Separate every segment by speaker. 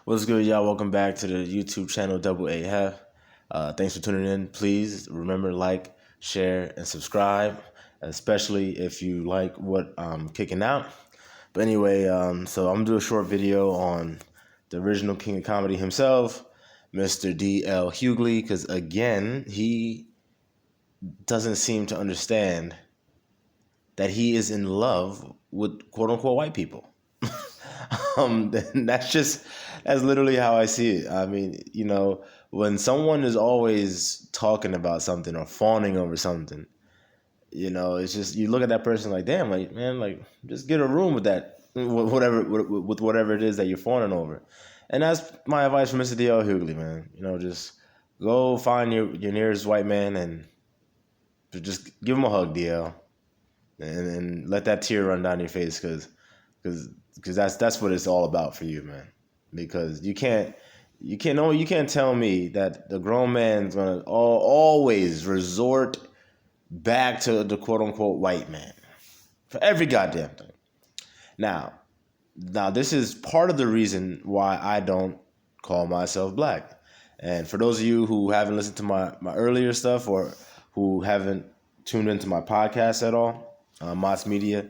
Speaker 1: What's good, y'all? Welcome back to the YouTube channel Double A Hef. Thanks for tuning in. Please remember like, share, and subscribe, especially if you like what I'm kicking out. But anyway, so I'm gonna do a short video on the original king of comedy himself, Mr. D.L. Hughley, because again, he doesn't seem to understand that he is in love with quote unquote white people. That's literally how I see it. I mean, when someone is always talking about something or fawning over something, it's just you look at that person like, damn, like man, like just get a room with that, with whatever it is that you're fawning over. And that's my advice for Mr. D.L. Hughley, man. Just go find your nearest white man and just give him a hug, DL, and let that tear run down your face, because that's what it's all about for you, man. Because you can't tell me that the grown man's gonna always resort back to the quote unquote white man for every goddamn thing. Now this is part of the reason why I don't call myself black. And for those of you who haven't listened to my earlier stuff, or who haven't tuned into my podcast at all, Massa Media,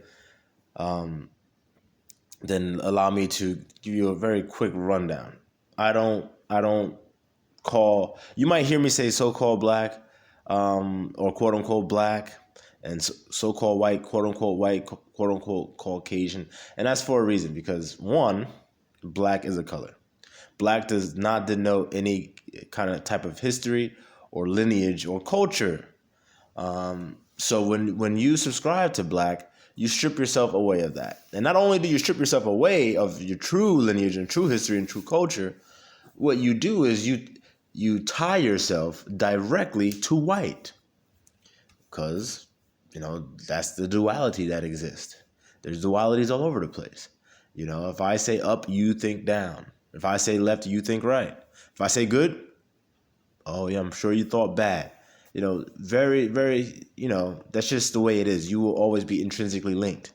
Speaker 1: then allow me to give you a very quick rundown. I don't call, you might hear me say so-called black, or quote unquote black, and so-called white, quote unquote Caucasian. And that's for a reason, because one, black is a color. Black does not denote any kind of type of history or lineage or culture. So when you subscribe to black, you strip yourself away of that. And not only do you strip yourself away of your true lineage and true history and true culture, what you do is you tie yourself directly to white. Because, that's the duality that exists. There's dualities all over the place. If I say up, you think down. If I say left, you think right. If I say good, oh yeah, I'm sure you thought bad. Very, very, that's just the way it is. You will always be intrinsically linked.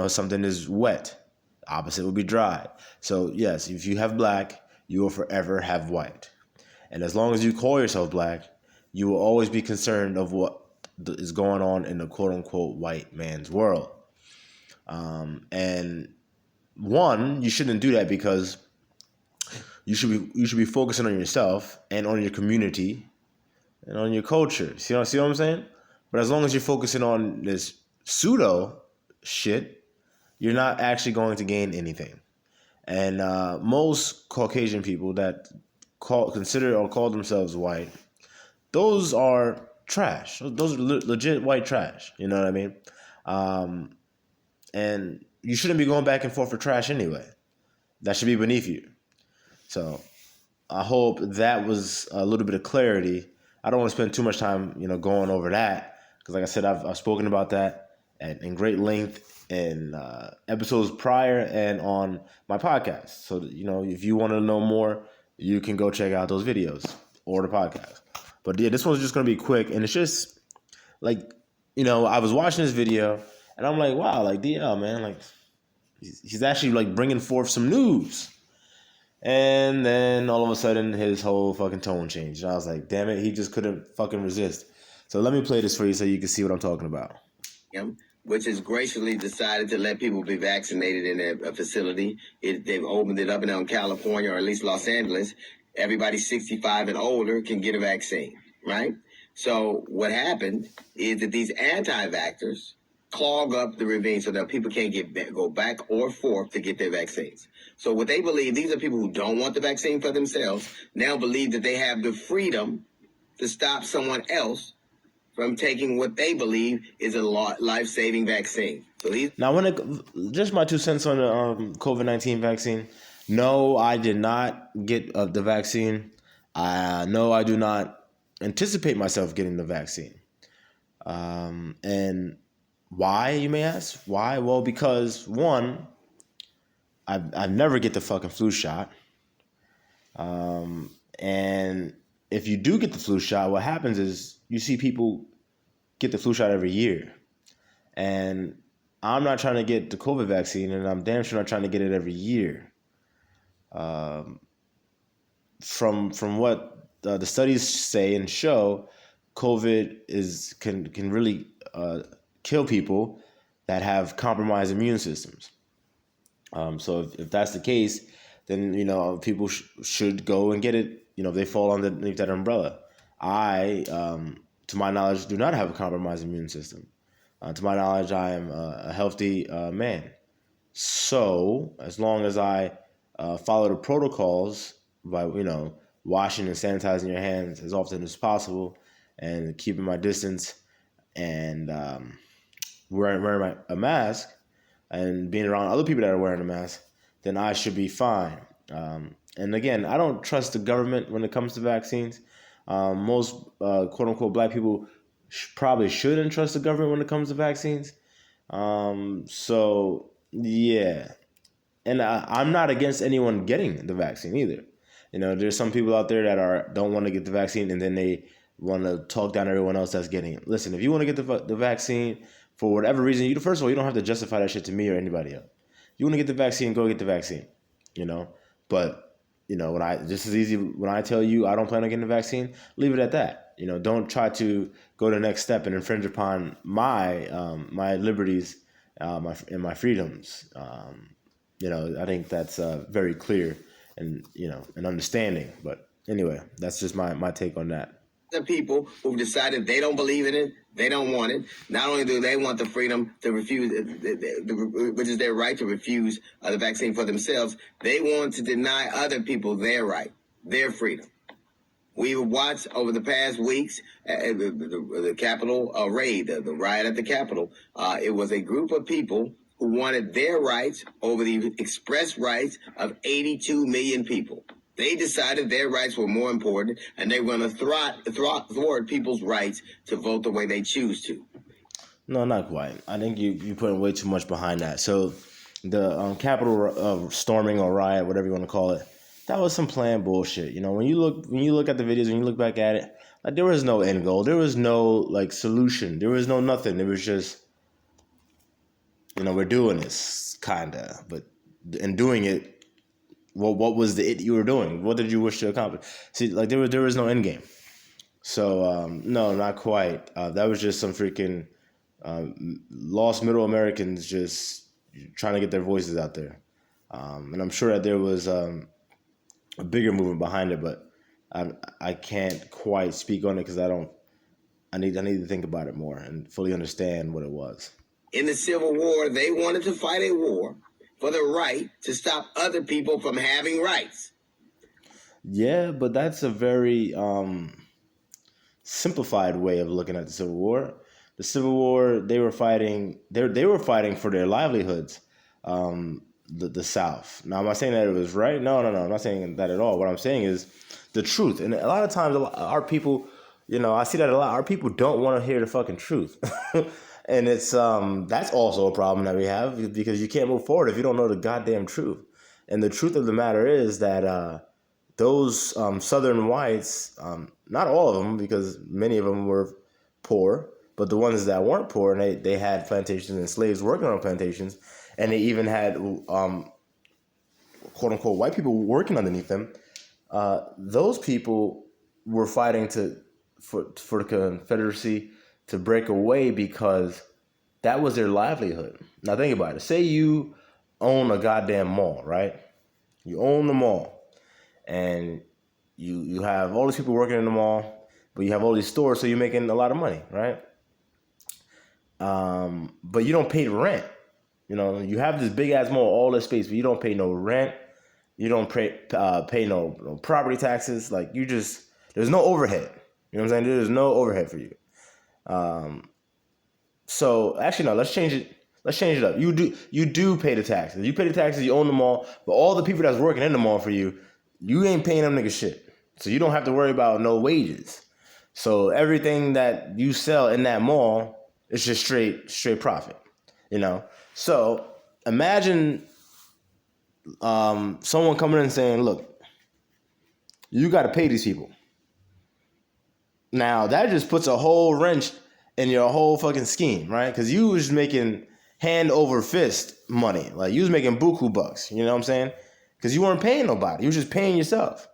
Speaker 1: Something is wet, opposite will be dry. So yes, if you have black, you will forever have white. And as long as you call yourself black, you will always be concerned of what is going on in the quote unquote white man's world. And one, you shouldn't do that, because you should be focusing on yourself and on your community and on your culture. See what I'm saying? But as long as you're focusing on this pseudo shit, you're not actually going to gain anything. And most Caucasian people that consider or call themselves white, those are trash. Those are legit white trash. You know what I mean? And you shouldn't be going back and forth for trash anyway. That should be beneath you. So I hope that was a little bit of clarity. I don't want to spend too much time, going over that, because like I said, I've spoken about that in great length in episodes prior and on my podcast. So, if you want to know more, you can go check out those videos or the podcast. But yeah, this one's just going to be quick. And it's just like, I was watching this video and I'm like, wow, like DL, man, like he's actually like bringing forth some news. And then all of a sudden, his whole fucking tone changed. And I was like, damn it, he just couldn't fucking resist. So let me play this for you so you can see what I'm talking about.
Speaker 2: Which has graciously decided to let people be vaccinated in their facility. They've opened it up now in California, or at least Los Angeles. Everybody 65 and older can get a vaccine, right? So what happened is that these anti-vaxxers clog up the ravine so that people can't go back or forth to get their vaccines. So what they believe, these are people who don't want the vaccine for themselves, now believe that they have the freedom to stop someone else from taking what they believe is a life-saving vaccine. So
Speaker 1: now, just my 2 cents on the COVID-19 vaccine. No, I did not get the vaccine. No, I do not anticipate myself getting the vaccine. And why, you may ask? Why? Well, because one, I never get the fucking flu shot. And if you do get the flu shot, what happens is you see people get the flu shot every year. And I'm not trying to get the COVID vaccine, and I'm damn sure not trying to get it every year. From what the studies say and show, COVID can really kill people that have compromised immune systems. So if that's the case, then people should go and get it. They fall underneath that umbrella. I, to my knowledge, do not have a compromised immune system. To my knowledge, I am a healthy man. So as long as I follow the protocols by washing and sanitizing your hands as often as possible, and keeping my distance, and wearing a mask, and being around other people that are wearing a mask, then I should be fine. And again, I don't trust the government when it comes to vaccines. Most quote unquote black people probably shouldn't trust the government when it comes to vaccines. So yeah, and I'm not against anyone getting the vaccine either. There's some people out there that don't want to get the vaccine, and then they want to talk down everyone else that's getting it. Listen, if you want to get the vaccine for whatever reason, first of all, you don't have to justify that shit to me or anybody else. You want to get the vaccine, go get the vaccine. But when just as easy when I tell you I don't plan on getting the vaccine, leave it at that. Don't try to go to the next step and infringe upon my my liberties, my freedoms. I think that's very clear and an understanding. But anyway, that's just my take on that.
Speaker 2: The people who've decided they don't believe in it, they don't want it. Not only do they want the freedom to refuse, which is their right to refuse the vaccine for themselves, they want to deny other people their right, their freedom. We've watched over the past weeks the Capitol raid, the riot at the Capitol. It was a group of people who wanted their rights over the express rights of 82 million people. They decided their rights were more important, and they were going to thwart people's rights to vote the way they choose to.
Speaker 1: No, not quite. I think you put way too much behind that. So the Capitol storming or riot, whatever you want to call it, that was some planned bullshit. When you look at the videos, when you look back at it, like there was no end goal, there was no solution, there was no nothing. It was just we're doing this kinda, but in doing it. Well, what was the it you were doing? What did you wish to accomplish? See, there was no end game. So no, not quite. That was just some freaking lost middle Americans just trying to get their voices out there. And I'm sure that there was a bigger movement behind it, but I can't quite speak on it because I need to think about it more and fully understand what it was.
Speaker 2: In the Civil War, they wanted to fight a war for the right to stop other people from having rights.
Speaker 1: Yeah, but that's a very simplified way of looking at the Civil War. The Civil War, they were fighting. They were fighting for their livelihoods. The South. Now, am I saying that it was right? No. I'm not saying that at all. What I'm saying is the truth. And a lot of times, our people, I see that a lot. Our people don't want to hear the fucking truth. And it's that's also a problem that we have because you can't move forward if you don't know the goddamn truth. And the truth of the matter is that those Southern whites, not all of them, because many of them were poor, but the ones that weren't poor and they had plantations and slaves working on plantations, and they even had quote unquote white people working underneath them. Those people were fighting for the Confederacy to break away because that was their livelihood. Now think about it. Say you own a goddamn mall, right? You own the mall, and you have all these people working in the mall, but you have all these stores, so you're making a lot of money, right? But you don't pay rent. You have this big ass mall, all this space, but you don't pay no rent. You don't pay no property taxes. There's no overhead. You know what I'm saying? There's no overhead for you. So actually no, let's change it. Let's change it up. You do pay the taxes. You pay the taxes, you own the mall, but all the people that's working in the mall for you ain't paying them niggas shit. So you don't have to worry about no wages. So everything that you sell in that mall is just straight profit. So imagine someone coming in and saying, look, you gotta pay these people. Now, that just puts a whole wrench in your whole fucking scheme, right? Because you was making hand over fist money. You was making buku bucks, you know what I'm saying? because you weren't paying nobody. You were just paying yourself.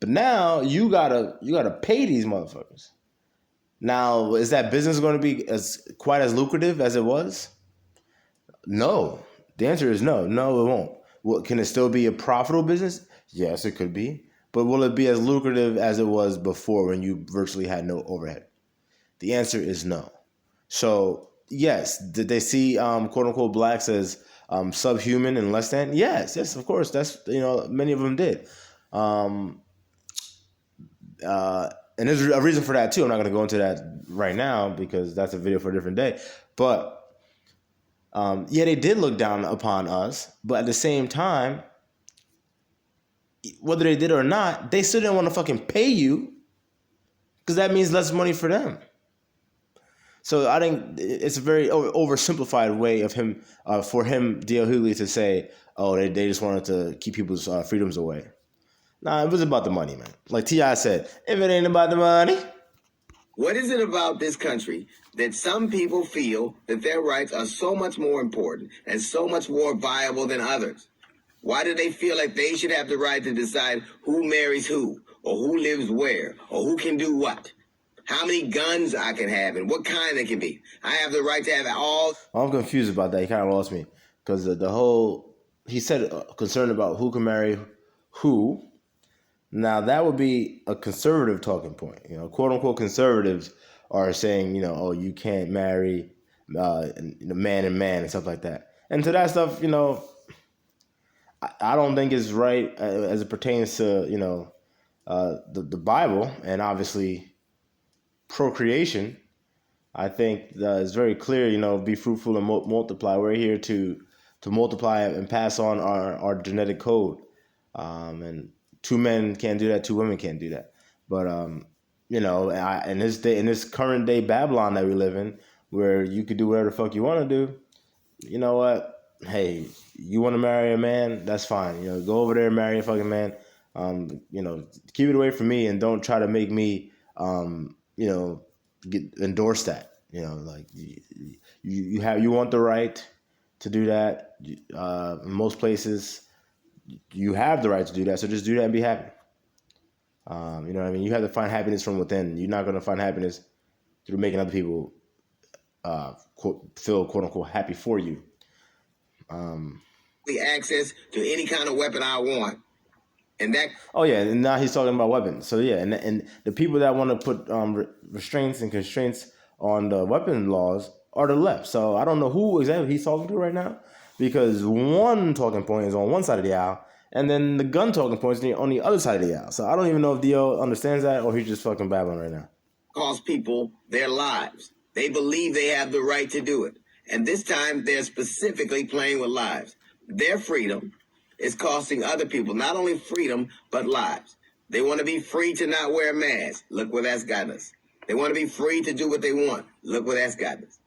Speaker 1: But now you gotta pay these motherfuckers. Now, is that business going to be quite as lucrative as it was? No. The answer is no. No, it won't. Well, can it still be a profitable business? Yes, it could be. But will it be as lucrative as it was before when you virtually had no overhead? The answer is no. So, yes, did they see quote unquote blacks as subhuman and less than? Yes, of course. That's, many of them did. And there's a reason for that too. I'm not going to go into that right now because that's a video for a different day. But they did look down upon us. But at the same time, whether they did or not, they still didn't want to fucking pay you because that means less money for them. So I think it's a very oversimplified way of him, for him, D.L. Hughley, to say, oh, they just wanted to keep people's freedoms away. Nah, it was about the money, man. Like T.I. said, if it ain't about the money.
Speaker 2: What is it about this country that some people feel that their rights are so much more important and so much more viable than others? Why do they feel like they should have the right to decide who marries who, or who lives where, or who can do what? How many guns I can have and what kind they can be? I have the right to have it all.
Speaker 1: I'm confused about that. He kind of lost me because he said concerned about who can marry who. Now that would be a conservative talking point. Quote unquote conservatives are saying, you can't marry man and man and stuff like that. And to that stuff, I don't think it's right as it pertains to the Bible and obviously procreation. I think it's very clear. Be fruitful and multiply. We're here to multiply and pass on our genetic code, and 2 men can't do that, 2 women can't do that. But in this current day Babylon that we live in, where you could do whatever the fuck you want to do, you know what? Hey, you want to marry a man? That's fine. Go over there and marry a fucking man. Keep it away from me and don't try to make me, endorse that. You want the right to do that. In most places, you have the right to do that. So just do that and be happy. You know what I mean? You have to find happiness from within. You're not going to find happiness through making other people feel quote unquote happy for you.
Speaker 2: The access to any kind of weapon I want. And that.
Speaker 1: Oh yeah, and now he's talking about weapons. So yeah, and the people that want to put restraints and constraints on the weapon laws are the left. So I don't know who exactly he's talking to right now, because one talking point is on one side of the aisle, and then the gun talking point is on the other side of the aisle. So I don't even know if DL understands that or he's just fucking babbling right now.
Speaker 2: Cost people their lives. They believe they have the right to do it. And this time they're specifically playing with lives. Their freedom is costing other people not only freedom, but lives. They want to be free to not wear a mask. Look where that's gotten us. They want to be free to do what they want. Look where that's gotten us.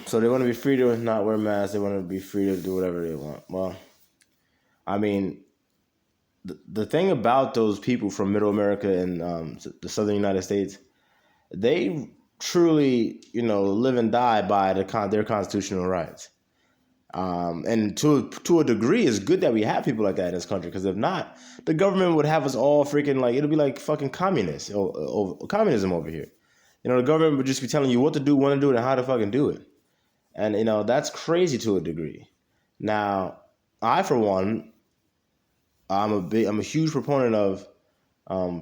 Speaker 1: So they want to be free to not wear masks. They want to be free to do whatever they want. Well, I mean, the thing about those people from Middle America and the Southern United States, they truly, live and die by their constitutional rights. And to a degree, it's good that we have people like that in this country, because if not, the government would have us all freaking it'll be like fucking communists or communism over here. The government would just be telling you what to do, when to do it, and how to fucking do it. And, that's crazy to a degree. Now, I, for one, I'm a huge proponent of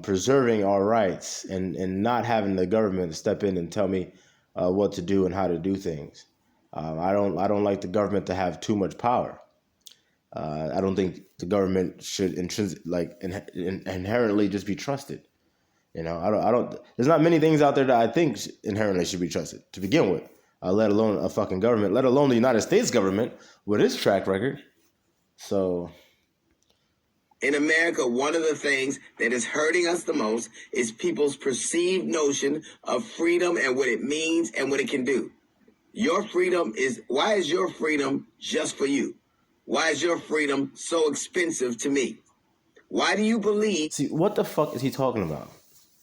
Speaker 1: preserving our rights and not having the government step in and tell me what to do and how to do things. I don't like the government to have too much power. I don't think the government should inherently just be trusted. I don't. There's not many things out there that I think inherently should be trusted to begin with. Let alone a fucking government, let alone the United States government with its track record. So.
Speaker 2: In America, one of the things that is hurting us the most is people's perceived notion of freedom and what it means and what it can do. Why is your freedom just for you? Why is your freedom so expensive to me? Why do you believe?
Speaker 1: See, what the fuck is he talking about?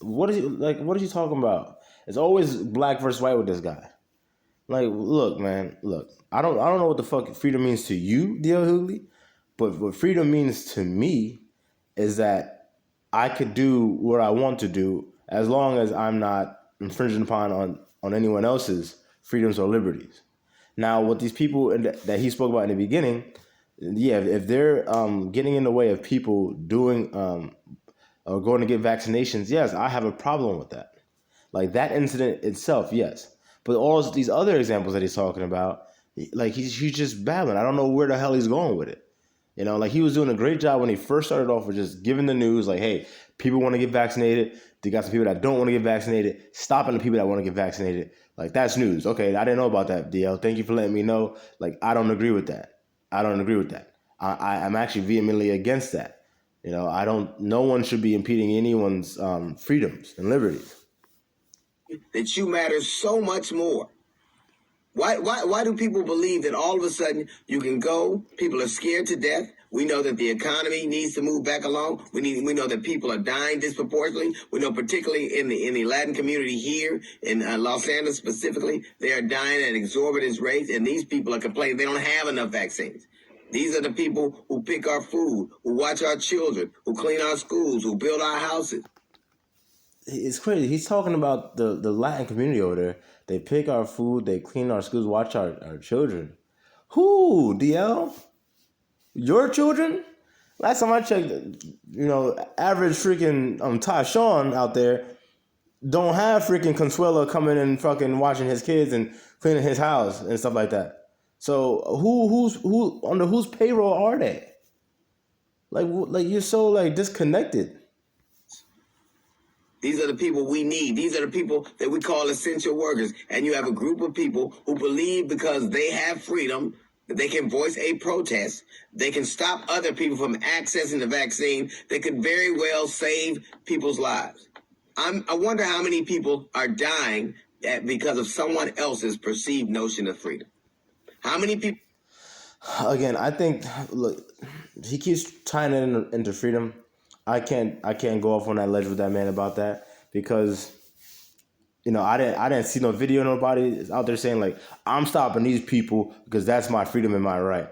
Speaker 1: What is he talking about? It's always black versus white with this guy. Like, look, man, look. I don't know what the fuck freedom means to you, D.L. Hughley, but what freedom means to me is that I could do what I want to do as long as I'm not infringing upon on anyone else's freedoms or liberties. Now, what these people that he spoke about in the beginning, yeah, if they're getting in the way of people doing or going to get vaccinations, yes, I have a problem with that. Like that incident itself, yes. But all these other examples that he's talking about, like he's just babbling. I don't know where the hell he's going with it. You know, like he was doing a great job when he first started off with just giving the news, like, hey, people want to get vaccinated. They got some people that don't want to get vaccinated, stopping the people that want to get vaccinated. Like, that's news. Okay, I didn't know about that, DL. Thank you for letting me know. Like, I don't agree with that. I don't agree with that. I'm actually vehemently against that. You know, no one should be impeding anyone's freedoms and liberties.
Speaker 2: That you matter so much more. Why do people believe that all of a sudden you can go? People are scared to death. We know that the economy needs to move back along. We know that people are dying disproportionately. We know particularly in the Latin community here in Los Angeles specifically, they are dying at exorbitant rates, and these people are complaining they don't have enough vaccines. These are the people who pick our food, who watch our children, who clean our schools, who build our houses.
Speaker 1: It's crazy. He's talking about the Latin community over there. They pick our food, they clean our schools, watch our children. Who, DL? Your children? Last time I checked, average freaking Tyshawn out there don't have freaking Consuelo coming and fucking watching his kids and cleaning his house and stuff like that. So who under whose payroll are they? Like you're so like disconnected.
Speaker 2: These are the people we need. These are the people that we call essential workers. And you have a group of people who believe because they have freedom, that they can voice a protest, they can stop other people from accessing the vaccine, that could very well save people's lives. I wonder how many people are dying because of someone else's perceived notion of freedom. How many people?
Speaker 1: Again, I think, look, he keeps tying it into freedom. I can't go off on that ledge with that man about that because, I didn't see no video. Nobody out there saying like I'm stopping these people because that's my freedom and my right.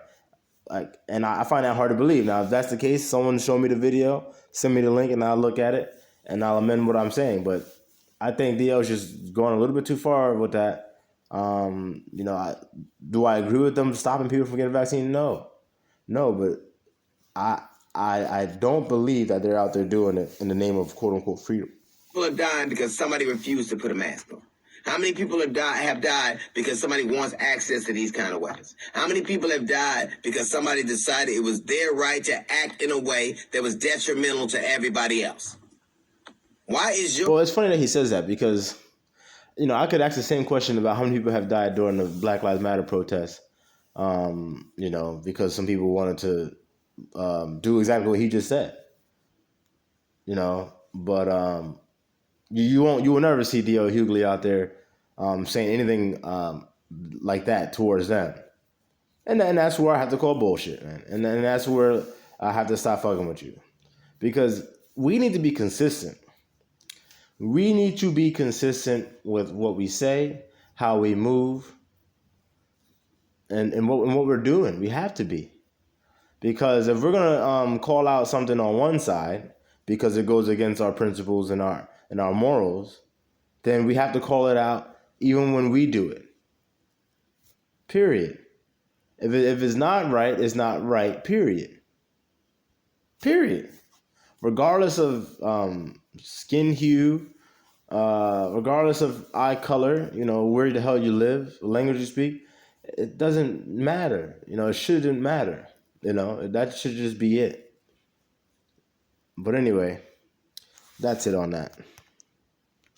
Speaker 1: Like, and I find that hard to believe. Now, if that's the case, someone show me the video, send me the link, and I'll look at it and I'll amend what I'm saying. But I think DL is just going a little bit too far with that. Do I agree with them stopping people from getting a vaccine? No, but I don't believe that they're out there doing it in the name of quote unquote freedom.
Speaker 2: People are dying because somebody refused to put a mask on. How many people have died because somebody wants access to these kind of weapons? How many people have died because somebody decided it was their right to act in a way that was detrimental to everybody else? Why is your...
Speaker 1: Well, it's funny that he says that because, I could ask the same question about how many people have died during the Black Lives Matter protests, because some people wanted to do exactly what he just said, but you will never see D.L. Hughley out there saying anything like that towards them, and that's where I have to call bullshit, man, and that's where I have to stop fucking with you, because we need to be consistent. We need to be consistent with what we say, how we move, and what we're doing. We have to be. Because if we're gonna call out something on one side because it goes against our principles and our morals, then we have to call it out even when we do it. Period. If it's not right, it's not right. Period. Regardless of skin hue, regardless of eye color, where the hell you live, language you speak, it doesn't matter. It shouldn't matter. That should just be it. But anyway, that's it on that.